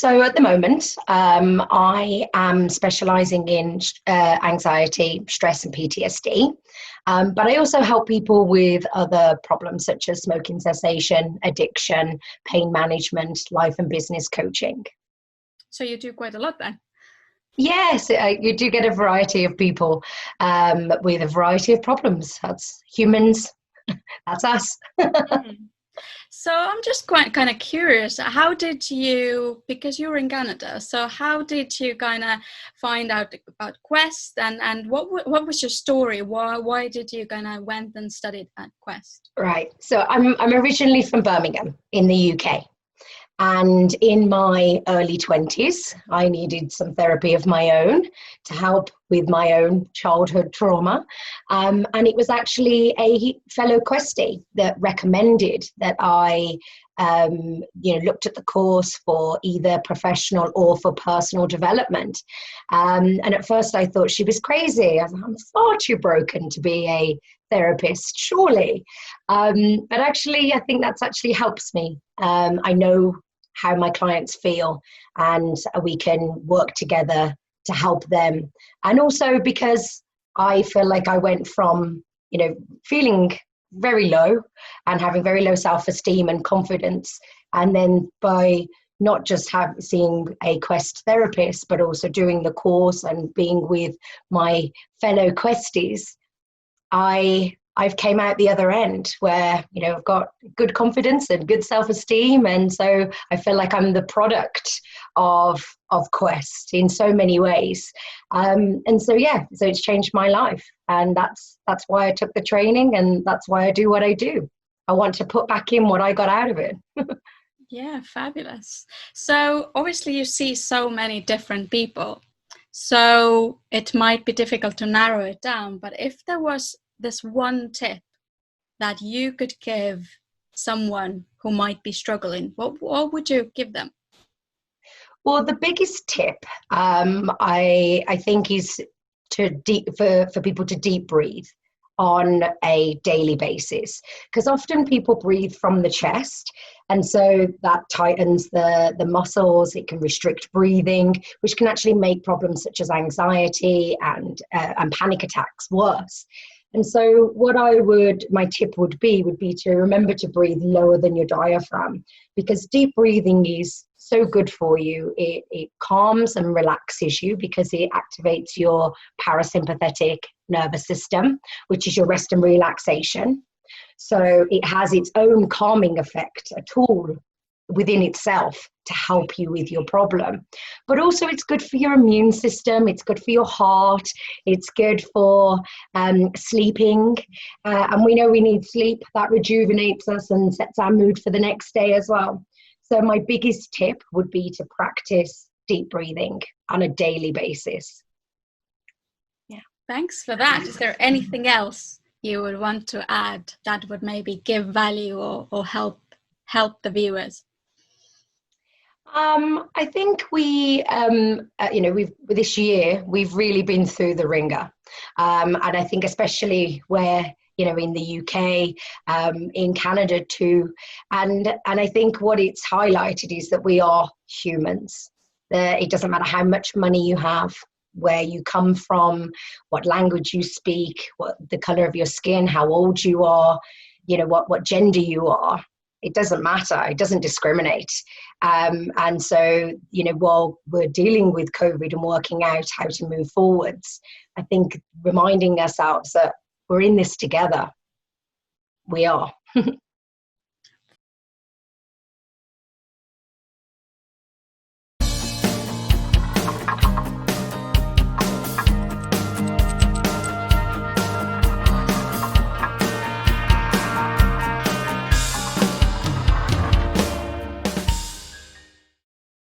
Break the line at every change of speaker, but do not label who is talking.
So at the moment, I am specialising in anxiety, stress and PTSD, but I also help people with other problems such as smoking cessation, addiction, pain management, life and business coaching.
So you do quite a lot then?
Yes, you do get a variety of people with a variety of problems. That's humans, that's us.
So I'm just quite kind of curious, how did you, because you're in Canada, so how did you kind of find out about Quest, and what was your story? Why did you kind of went and studied at Quest?
Right. So I'm originally from Birmingham in the UK. And in my early 20s, I needed some therapy of my own to help with my own childhood trauma. And it was actually a fellow Questie that recommended that I looked at the course for either professional or for personal development. And at first I thought she was crazy. I'm far too broken to be a therapist, surely. But actually, I think that's actually helps me. I know how my clients feel, and we can work together to help them. And also because I feel like I went from, feeling very low and having very low self-esteem and confidence, and then by not just seeing a Quest therapist, but also doing the course and being with my fellow Questies, I've came out the other end where, I've got good confidence and good self-esteem. And so I feel like I'm the product of Quest in so many ways. And so it's changed my life. And that's why I took the training, and that's why I do what I do. I want to put back in what I got out of it.
Yeah, fabulous. So obviously you see so many different people, so it might be difficult to narrow it down. But if there was this one tip that you could give someone who might be struggling, what would you give them?
Well, the biggest tip I think is for people to deep breathe on a daily basis, because often people breathe from the chest, and so that tightens the muscles. It can restrict breathing, which can actually make problems such as anxiety and panic attacks worse. And so my tip would be to remember to breathe lower than your diaphragm, because deep breathing is so good for you. It calms and relaxes you because it activates your parasympathetic nervous system, which is your rest and relaxation. So it has its own calming effect, a tool within itself to help you with your problem. But also it's good for your immune system, it's good for your heart, it's good for sleeping, and we know we need sleep. That rejuvenates us and sets our mood for the next day as well. So my biggest tip would be to practice deep breathing on a daily basis.
Yeah, thanks for that. Is there anything else you would want to add that would maybe give value or help the viewers?
I think we've this year we've really been through the ringer, and I think especially where in the UK, in Canada too, and I think what it's highlighted is that we are humans. It doesn't matter how much money you have, where you come from, what language you speak, what the color of your skin, how old you are, what gender you are. It doesn't matter. It doesn't discriminate. And so, while we're dealing with COVID and working out how to move forwards, I think reminding ourselves that we're in this together. We are.